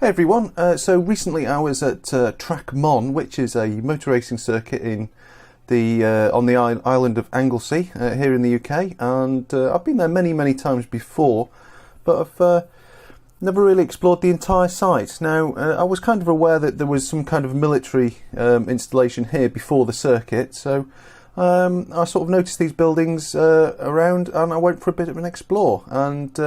Hey everyone, so recently I was at Track Mon, which is a motor racing circuit in on the island of Anglesey here in the UK, and I've been there many times before, but I've never really explored the entire site. Now I was kind of aware that there was some kind of military installation here before the circuit, so I sort of noticed these buildings around, and I went for a bit of an explore, and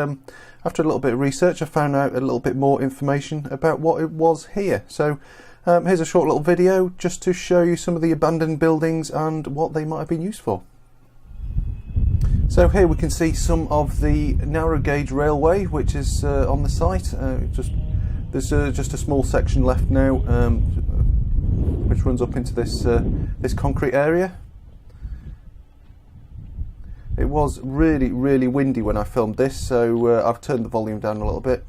after a little bit of research I found out a little bit more information about what it was here. So here's a short little video just to show you some of the abandoned buildings and what they might have been used for. So here we can see some of the narrow gauge railway which is on the site. There's just a small section left now which runs up into this concrete area. It was really windy when I filmed this, so I've turned the volume down a little bit.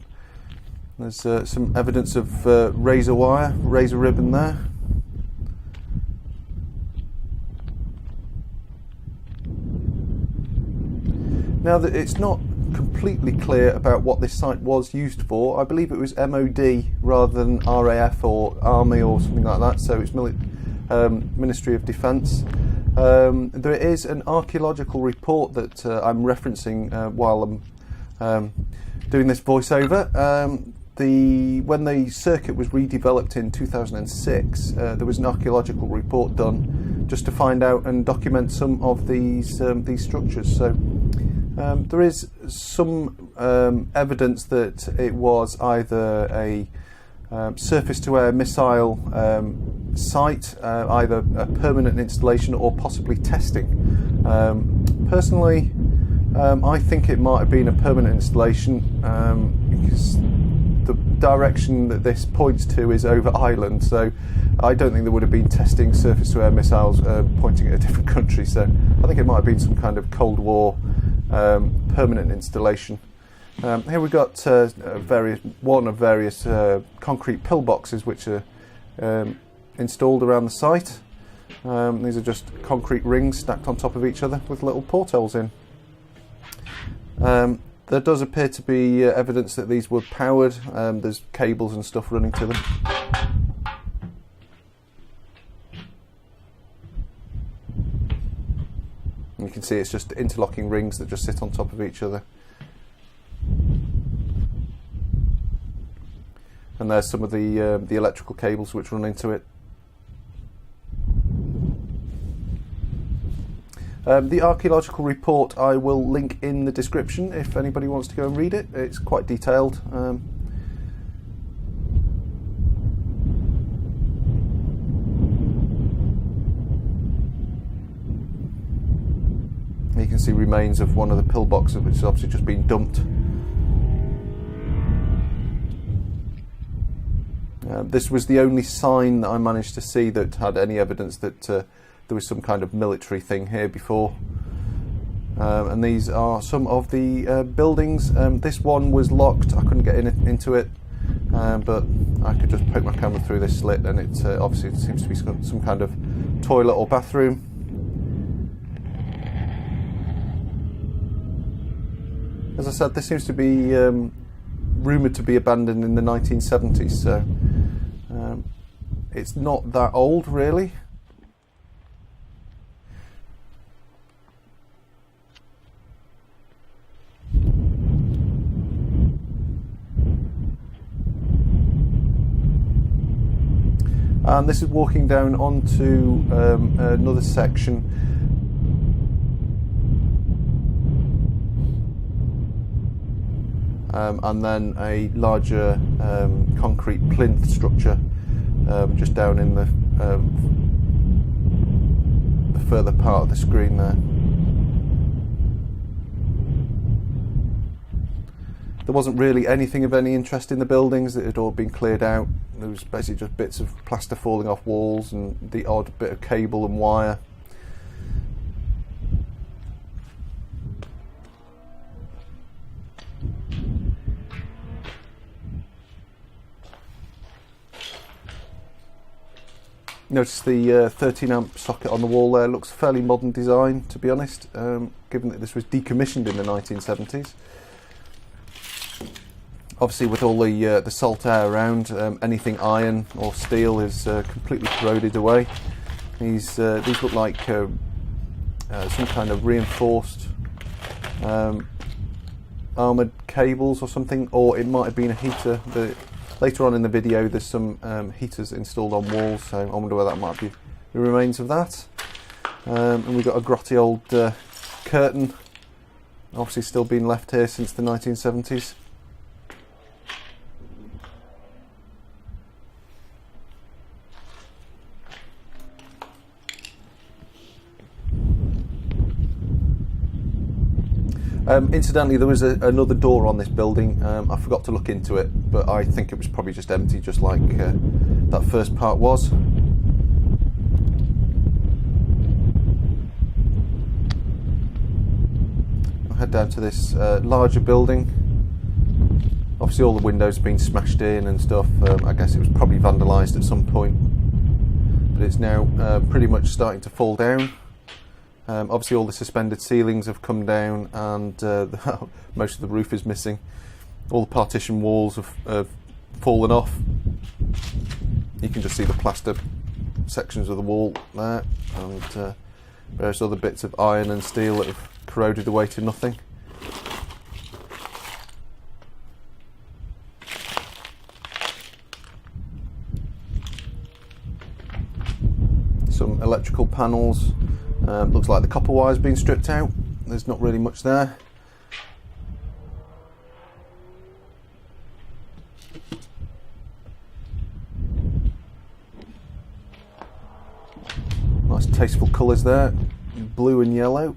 There's some evidence of razor ribbon there. Now that it's not completely clear about what this site was used for, I believe it was MoD rather than RAF or Army or something like that, so it's Ministry of Defence. There is an archaeological report that I'm referencing while I'm doing this voiceover. When the circuit was redeveloped in 2006, there was an archaeological report done just to find out and document some of these structures. So there is some evidence that it was either a surface-to-air missile site, either a permanent installation or possibly testing. Personally, I think it might have been a permanent installation because the direction that this points to is over Ireland, so I don't think there would have been testing surface-to-air missiles pointing at a different country, so I think it might have been some kind of Cold War permanent installation. Here we've got one of various concrete pillboxes which are installed around the site. These are just concrete rings stacked on top of each other with little portholes in. There does appear to be evidence that these were powered. There's cables and stuff running to them. And you can see it's just interlocking rings that just sit on top of each other. And there's some of the electrical cables which run into it. The archaeological report I will link in the description if anybody wants to go and read it. It's quite detailed. You can see remains of one of the pillboxes which has obviously just been dumped. This was the only sign that I managed to see that had any evidence that there was some kind of military thing here before. And these are some of the buildings. This one was locked, I couldn't get into it, but I could just poke my camera through this slit and it obviously seems to be some kind of toilet or bathroom. As I said, this seems to be rumoured to be abandoned in the 1970s, so it's not that old really. And this is walking down onto another section. And then a larger concrete plinth structure just down in the further part of the screen there. There wasn't really anything of any interest in the buildings. It had all been cleared out. There was basically just bits of plaster falling off walls and the odd bit of cable and wire. Notice the 13 amp socket on the wall there. Looks fairly modern design, to be honest, given that this was decommissioned in the 1970s. Obviously, with all the salt air around, anything iron or steel is completely corroded away. These look like some kind of reinforced armoured cables or something, or it might have been a heater. Later on in the video there's some heaters installed on walls, so I wonder whether that might be the remains of that. And we've got a grotty old curtain, obviously still being left here since the 1970s. Incidentally, there was another door on this building. I forgot to look into it, but I think it was probably just empty, just like that first part was. I'll head down to this larger building. Obviously all the windows have been smashed in and stuff. I guess it was probably vandalised at some point, but it's now pretty much starting to fall down. Obviously all the suspended ceilings have come down, and most of the roof is missing. All the partition walls have fallen off. You can just see the plaster sections of the wall there, and various other bits of iron and steel that have corroded away to nothing. Some electrical panels. Looks like the copper wire's been stripped out. There's not really much there. Nice tasteful colours there, blue and yellow.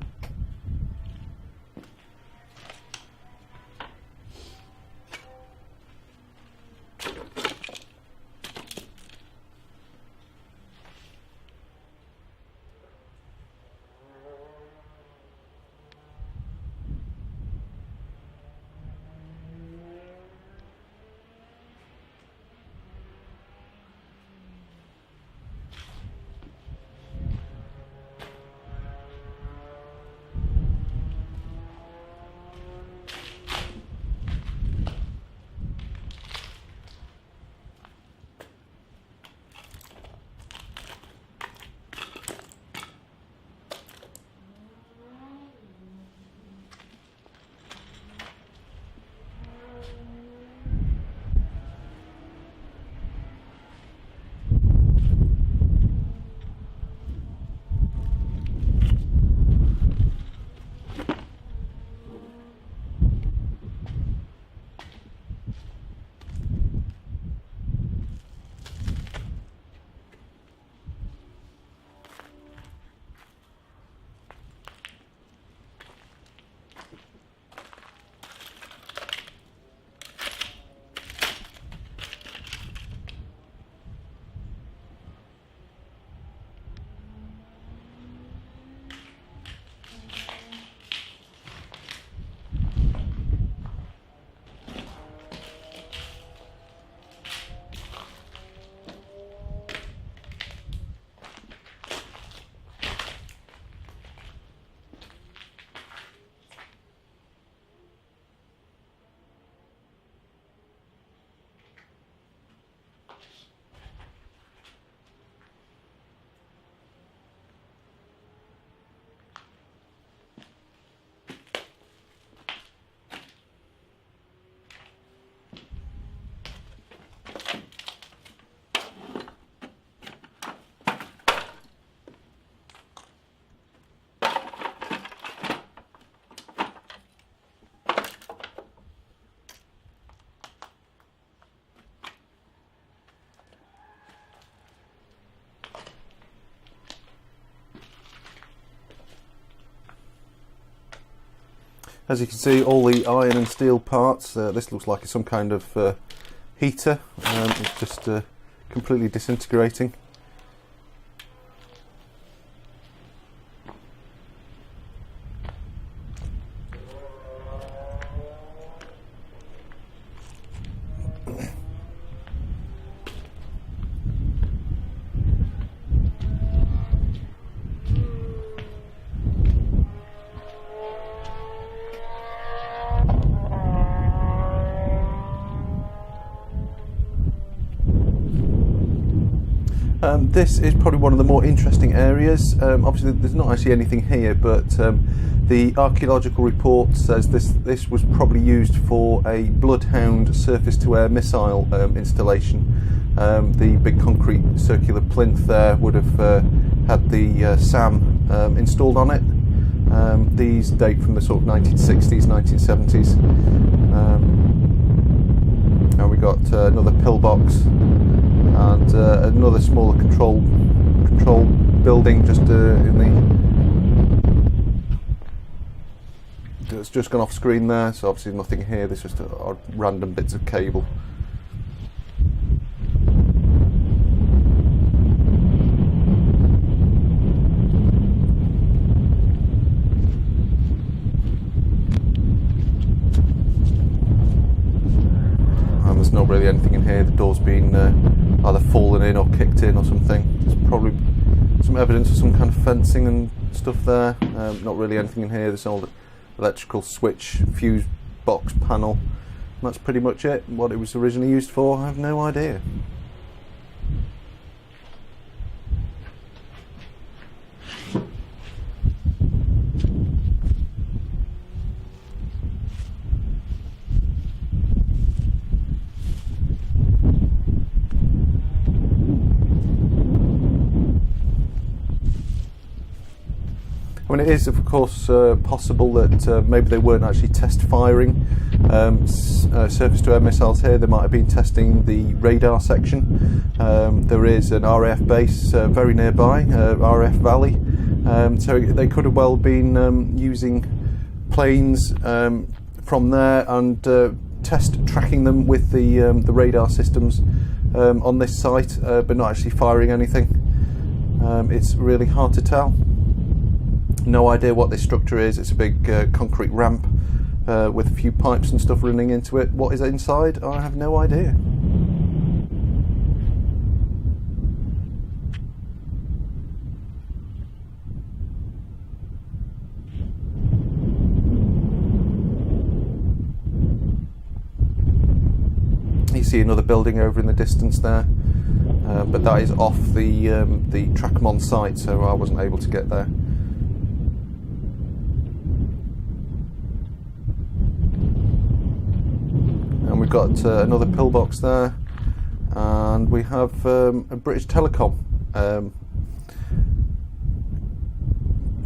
As you can see, all the iron and steel parts, this looks like some kind of heater. It's just completely disintegrating. This is probably one of the more interesting areas. Obviously there's not actually anything here, but the archaeological report says this was probably used for a Bloodhound surface-to-air missile installation. The big concrete circular plinth there would have had the SAM installed on it. These date from the sort of 1960s, 1970s. And we got another pillbox and another smaller control building just in the. It's just gone off screen there, so obviously nothing here. There's just random bits of cable. There's not really anything in here. The door's been either fallen in or kicked in or something. There's probably some evidence of some kind of fencing and stuff there. Not really anything in here. There's an old electrical switch, fuse box panel. And that's pretty much it. What it was originally used for, I have no idea. I mean, it is of course possible that maybe they weren't actually test firing surface-to-air missiles here. They might have been testing the radar section. There is an RAF base very nearby, RAF Valley, so they could have well been using planes from there and test tracking them with the radar systems on this site, but not actually firing anything. It's really hard to tell. No idea what this structure is. It's a big concrete ramp with a few pipes and stuff running into it. What is inside? I have no idea. You see another building over in the distance there, but that is off the Telecom site, so I wasn't able to get there. And we've got another pillbox there, and we have a British Telecom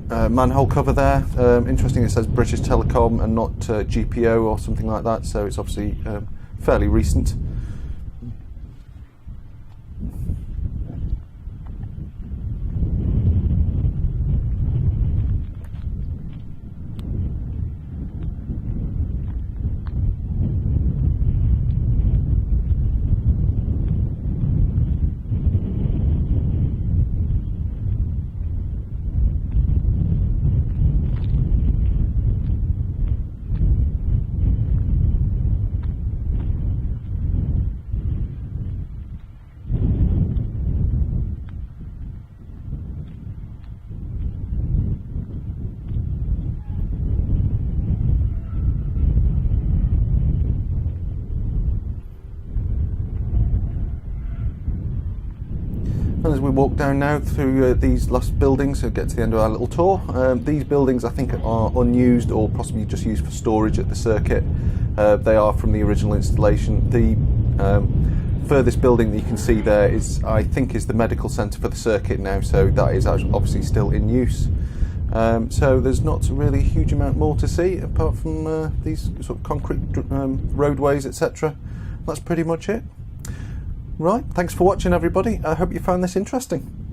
manhole cover there. Interesting, it says British Telecom and not GPO or something like that, so it's obviously fairly recent. And as we walk down now through these last buildings and get to the end of our little tour, these buildings I think are unused or possibly just used for storage at the circuit. They are from the original installation. The furthest building that you can see there is, I think, is the medical centre for the circuit now, so that is obviously still in use. So there's not really a huge amount more to see apart from these sort of concrete roadways, etc. That's pretty much it. Right, thanks for watching everybody. I hope you found this interesting.